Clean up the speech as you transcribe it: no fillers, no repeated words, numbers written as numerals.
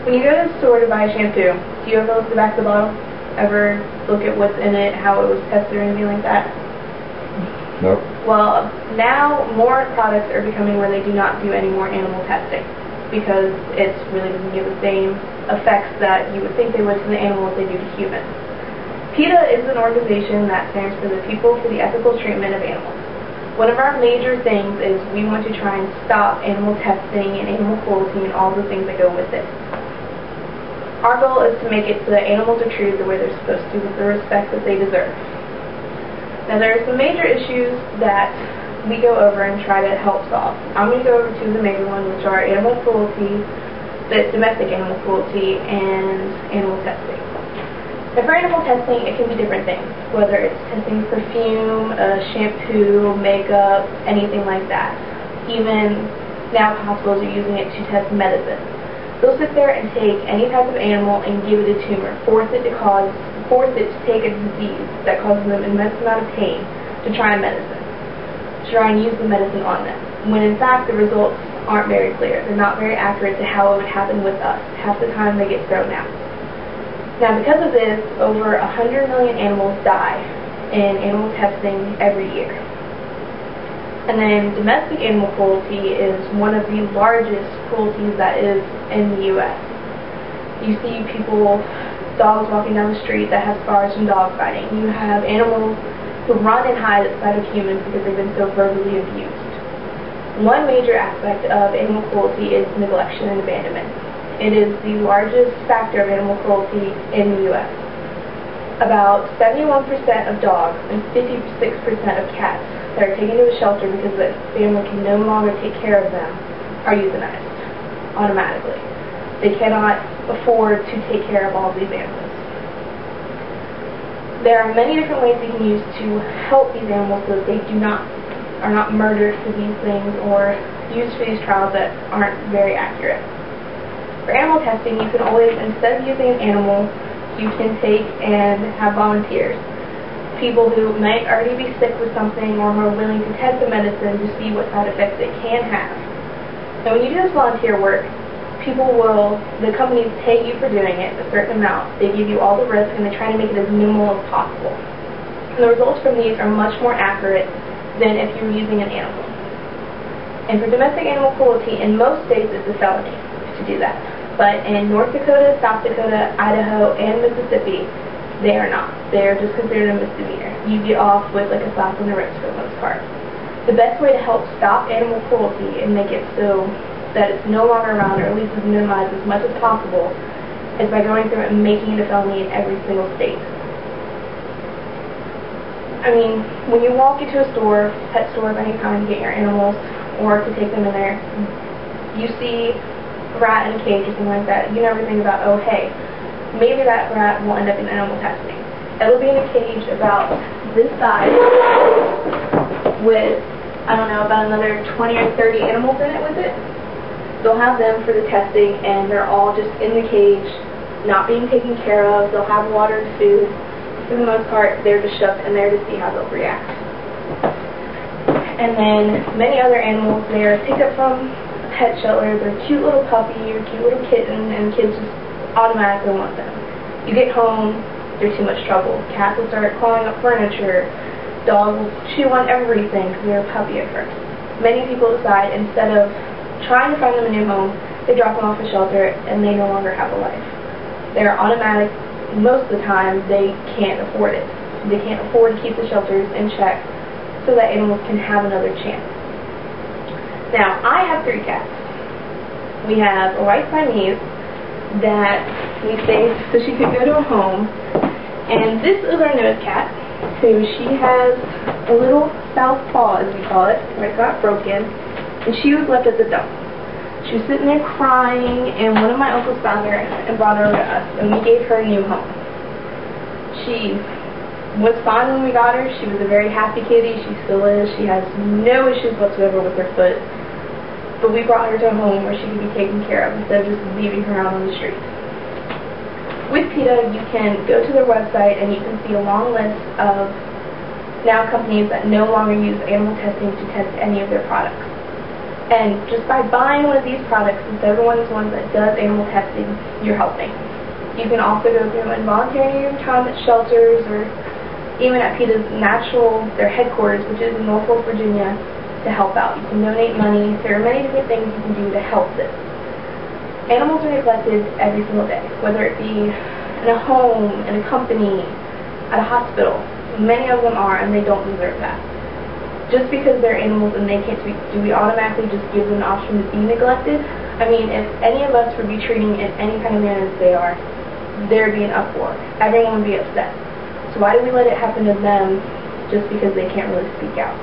When you go to the store to buy a shampoo, do you ever look at the back of the bottle? Ever look at what's in it, how it was tested or anything like that? Nope. Well, now more products are becoming where they do not do any more animal testing because it really doesn't give the same effects that you would think they would to the animals they do to humans. PETA is an organization that stands for the People for the Ethical Treatment of Animals. One of our major things is we want to try and stop animal testing and animal cruelty and all the things that go with it. Our goal is to make it so that animals are treated the way they're supposed to with the respect that they deserve. Now there are some major issues that we go over and try to help solve. I'm going to go over two of the major ones, which are animal cruelty, domestic animal cruelty, and animal testing. Now for animal testing, it can be different things, whether it's testing perfume, shampoo, makeup, anything like that. Even now hospitals are using it to test medicine. They'll sit there and take any type of animal and give it a tumor, force it to take a disease that causes them an immense amount of pain to try and use the medicine on them, when in fact the results aren't very clear. They're not very accurate to how it would happen with us. Half the time they get thrown out. Now because of this, over 100 million animals die in animal testing every year. And then domestic animal cruelty is one of the largest cruelties that is in the U.S. You see dogs walking down the street that have scars from dog fighting. You have animals who run and hide at the sight of humans because they've been so verbally abused. One major aspect of animal cruelty is neglection and abandonment. It is the largest factor of animal cruelty in the U.S. About 71% of dogs and 56% of cats that are taken to a shelter because the family can no longer take care of them are euthanized automatically. They cannot afford to take care of all of these animals. There are many different ways we can use to help these animals so that they are not murdered for these things or used for these trials that aren't very accurate. For animal testing, you can always, instead of using an animal, you can take and have volunteers. People who might already be sick with something or who are willing to test the medicine to see what side effects it can have. And when you do this volunteer work, the companies pay you for doing it a certain amount. They give you all the risk and they try to make it as minimal as possible. And the results from these are much more accurate than if you were using an animal. And for domestic animal cruelty, in most states it's a felony to do that. But in North Dakota, South Dakota, Idaho, and Mississippi, they are not. They are just considered a misdemeanor. You get off with like a slap on the wrist for the most part. The best way to help stop animal cruelty and make it so that it's no longer around, or at least is minimized as much as possible, is by going through and making it a felony in every single state. I mean, when you walk into a store, pet store of any kind, to get your animals or to take them in there, you see a rat in a cage or something like that, you never think about, oh hey, maybe that rat will end up in animal testing. It'll be in a cage about this size with, I don't know, about another 20 or 30 animals in it with it. They'll have them for the testing, and they're all just in the cage, not being taken care of. They'll have water and food. For the most part, they're just shoved in there to see how they'll react. And then many other animals, they're picked up from a pet shelter. They're a cute little puppy or cute little kitten, and kids just automatically want them. You get home, they're too much trouble. Cats will start clawing up furniture. Dogs will chew on everything because they're a puppy at first. Many people decide, instead of trying to find them a new home, they drop them off a shelter and they no longer have a life. They're automatic. Most of the time, they can't afford it. They can't afford to keep the shelters in check so that animals can have another chance. Now, I have 3 cats. We have a white Siamese that we saved so she could go to a home, and this is our newest cat, who she has a little south paw, as we call it, where it got broken, and she was left at the dump. She was sitting there crying, and one of my uncles found her and brought her over to us, and we gave her a new home. She was fine when we got her. She was a very happy kitty. She still is. She has no issues whatsoever with her foot. But we brought her to a home where she could be taken care of instead of just leaving her out on the street. With PETA, you can go to their website and you can see a long list of now companies that no longer use animal testing to test any of their products. And just by buying one of these products, since everyone's one that does animal testing, you're helping. You can also go through and volunteer your time at shelters or even at PETA's their headquarters, which is in Norfolk, Virginia, to help out. You can donate money. There are many different things you can do to help this. Animals are neglected every single day, whether it be in a home, in a company, at a hospital. Many of them are, and they don't deserve that. Just because they're animals and they can't speak, do we automatically just give them the option to be neglected? I mean, if any of us would be treating in any kind of manner as they are, there'd be an uproar. Everyone would be upset. So why do we let it happen to them just because they can't really speak out?